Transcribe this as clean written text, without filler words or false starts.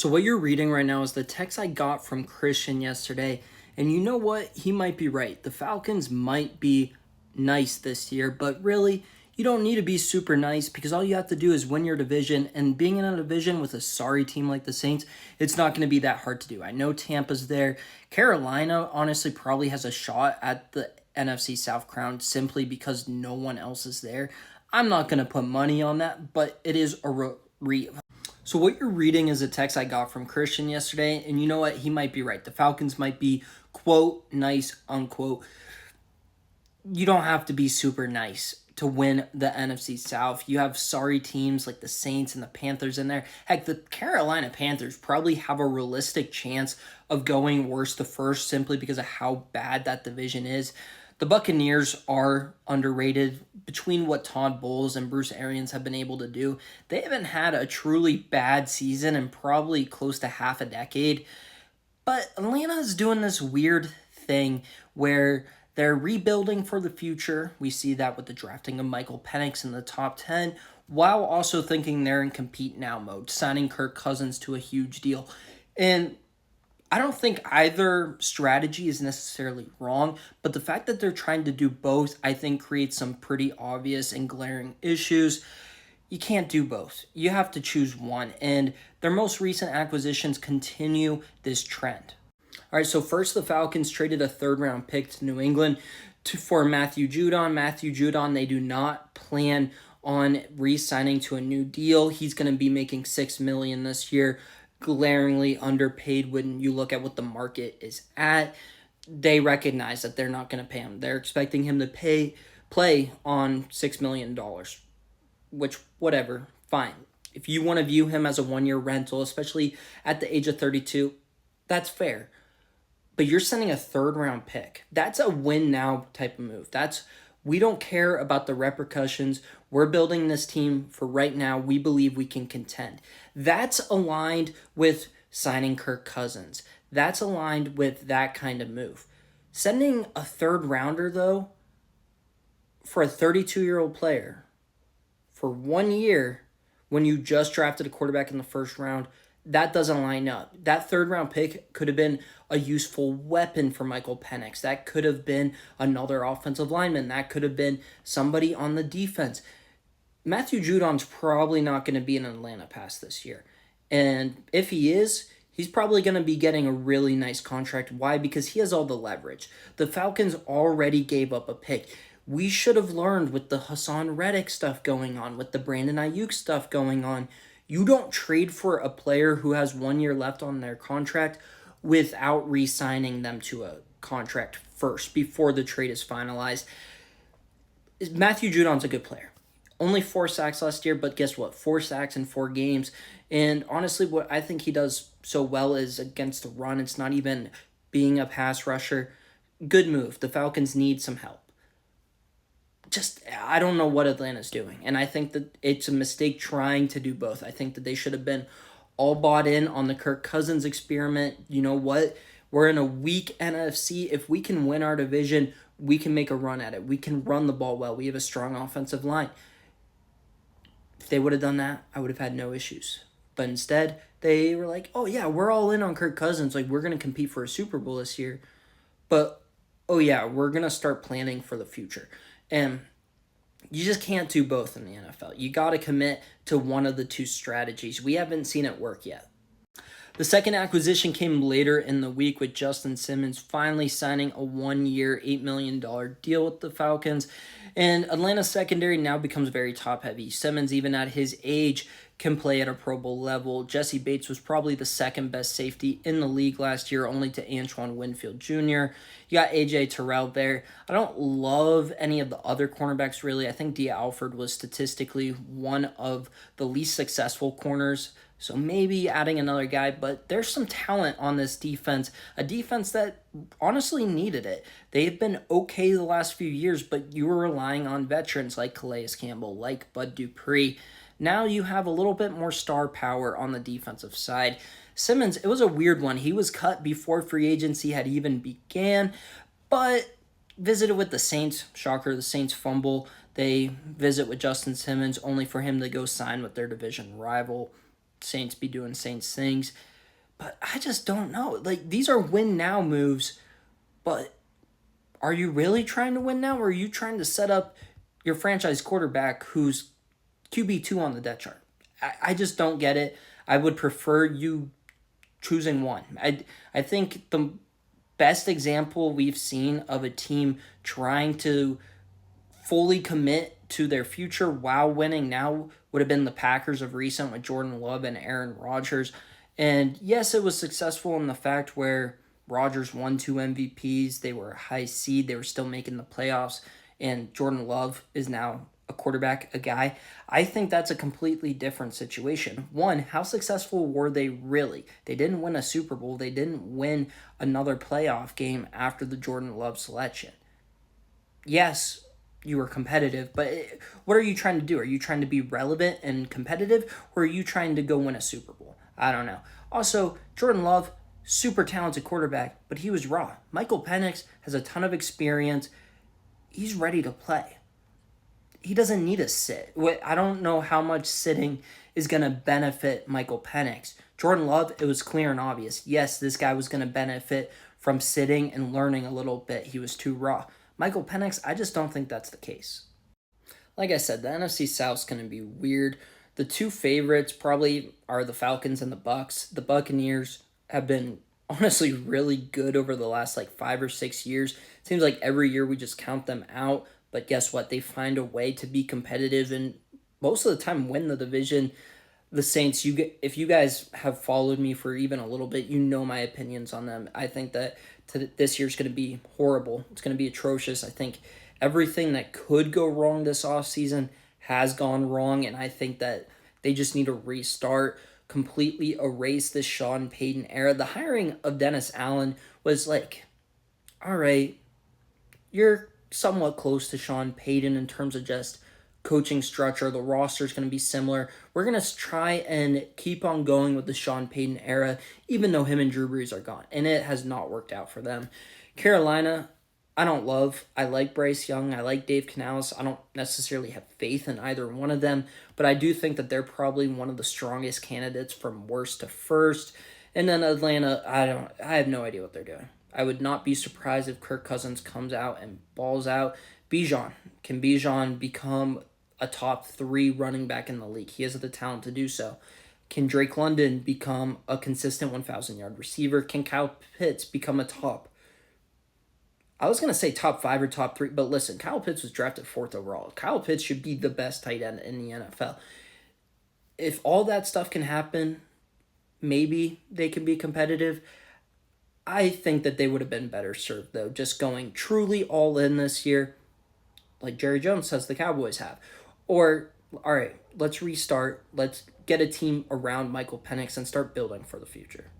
So what you're reading right now is the text I got from Christian yesterday, and you know what? He might be right. The Falcons might be nice this year, but really, you don't need to be super nice because all you have to do is win your division, and being in a division with a sorry team like the Saints, it's not going to be that hard to do. I know Tampa's there. Carolina honestly probably has a shot at the NFC South crown simply because no one else is there. I'm not going to put money on that, but it is a so what you're reading is a text I got from Christian yesterday, and you know what? He might be right. The Falcons might be, quote, nice, unquote. You don't have to be super nice to win the NFC South. You have sorry teams like the Saints and the Panthers in there. Heck, the Carolina Panthers probably have a realistic chance of going worst to first simply because of how bad that division is. The Buccaneers are underrated. Between what Todd Bowles and Bruce Arians have been able to do, they haven't had a truly bad season in probably close to half a decade. But Atlanta is doing this weird thing where they're rebuilding for the future. We see that with the drafting of Michael Penix in the top 10, while also thinking they're in compete now mode, signing Kirk Cousins to a huge deal. And I don't think either strategy is necessarily wrong, but the fact that they're trying to do both, I think, creates some pretty obvious and glaring issues. You can't do both. You have to choose one, and their most recent acquisitions continue this trend. All right, so first the Falcons traded a third-round pick to New England for Matthew Judon. Matthew Judon, they do not plan on re-signing to a new deal. He's going to be making $6 million this year. Glaringly underpaid when you look at what the market is at. They recognize that they're not going to pay him. They're expecting him to play on $6 million, which, whatever, fine. If you want to view him as a one-year rental, especially at the age of 32, that's fair. But you're sending a third-round pick. That's a win-now type of move. We don't care about the repercussions. We're building this team for right now. We believe we can contend. That's aligned with signing Kirk Cousins. That's aligned with that kind of move. Sending a third rounder, though, for a 32-year-old player for 1 year when you just drafted a quarterback in the first round, that doesn't line up. That third-round pick could have been a useful weapon for Michael Penix. That could have been another offensive lineman. That could have been somebody on the defense. Matthew Judon's probably not going to be an Atlanta pass this year. And if he is, he's probably going to be getting a really nice contract. Why? Because he has all the leverage. The Falcons already gave up a pick. We should have learned with the Hassan Reddick stuff going on, with the Brandon Ayuk stuff going on. You don't trade for a player who has 1 year left on their contract without re-signing them to a contract first before the trade is finalized. Matthew Judon's a good player. Only 4 sacks last year, but guess what? 4 sacks in 4 games. And honestly, what I think he does so well is against the run. It's not even being a pass rusher. Good move. The Falcons need some help. I don't know what Atlanta's doing. And I think that it's a mistake trying to do both. I think that they should have been all bought in on the Kirk Cousins experiment. You know what? We're in a weak NFC. If we can win our division, we can make a run at it. We can run the ball well. We have a strong offensive line. If they would have done that, I would have had no issues. But instead, they were like, oh yeah, we're all in on Kirk Cousins. Like, we're going to compete for a Super Bowl this year. But, oh yeah, we're going to start planning for the future. And you just can't do both in the NFL. You got to commit to one of the two strategies. We haven't seen it work yet. The second acquisition came later in the week with Justin Simmons finally signing a 1 year, $8 million deal with the Falcons. And Atlanta's secondary now becomes very top-heavy. Simmons, even at his age, can play at a Pro Bowl level. Jesse Bates was probably the second best safety in the league last year, only to Antoine Winfield Jr. You got A.J. Terrell there. I don't love any of the other cornerbacks, really. I think Dia Alford was statistically one of the least successful corners, so maybe adding another guy, but there's some talent on this defense, a defense that honestly needed it. They've been okay the last few years, but you were relying on veterans like Calais Campbell, like Bud Dupree. Now you have a little bit more star power on the defensive side. Simmons, it was a weird one. He was cut before free agency had even began, but visited with the Saints. Shocker, the Saints fumble. They visit with Justin Simmons only for him to go sign with their division rival. Saints be doing Saints things. But I just don't know. Like, these are win now moves, but are you really trying to win now, or are you trying to set up your franchise quarterback who's QB2 on the depth chart? I just don't get it. I would prefer you choosing one. I think the best example we've seen of a team trying to fully commit to their future while winning now would have been the Packers of recent with Jordan Love and Aaron Rodgers. And yes, it was successful in the fact where Rodgers won 2 MVPs. They were a high seed. They were still making the playoffs. And Jordan Love is now a quarterback, a guy. I think that's a completely different situation. One, how successful were they really? They didn't win a Super Bowl. They didn't win another playoff game after the Jordan Love selection. Yes, you were competitive, but what are you trying to do? Are you trying to be relevant and competitive, or are you trying to go win a Super Bowl? I don't know. Also, Jordan Love, super talented quarterback, but he was raw. Michael Penix has a ton of experience. He's ready to play. He doesn't need to sit. I don't know how much sitting is going to benefit Michael Penix. Jordan Love, it was clear and obvious. Yes, this guy was going to benefit from sitting and learning a little bit. He was too raw. Michael Penix, I just don't think that's the case. Like I said, the NFC South's going to be weird. The two favorites probably are the Falcons and the Bucks. The Buccaneers have been honestly really good over the last 5 or 6 years. It seems like every year we just count them out. But guess what? They find a way to be competitive and most of the time win the division. The Saints, if you guys have followed me for even a little bit, you know my opinions on them. I think that this year's going to be horrible. It's going to be atrocious. I think everything that could go wrong this offseason has gone wrong, and I think that they just need to restart, completely erase this Sean Payton era. The hiring of Dennis Allen was all right, you're somewhat close to Sean Payton in terms of just coaching structure. The roster is going to be similar. We're going to try and keep on going with the Sean Payton era, even though him and Drew Brees are gone. And it has not worked out for them. Carolina, I don't love. I like Bryce Young. I like Dave Canales. I don't necessarily have faith in either one of them, but I do think that they're probably one of the strongest candidates from worst to first. And then Atlanta, I have no idea what they're doing. I would not be surprised if Kirk Cousins comes out and balls out. Can Bijan become a top 3 running back in the league? He has the talent to do so. Can Drake London become a consistent 1,000-yard receiver? Can Kyle Pitts become a I was going to say top 5 or top 3, but listen, Kyle Pitts was drafted 4th overall. Kyle Pitts should be the best tight end in the NFL. If all that stuff can happen, maybe they can be competitive. I think that they would have been better served, though, just going truly all in this year, like Jerry Jones says the Cowboys have. Or, all right, let's restart. Let's get a team around Michael Penix and start building for the future.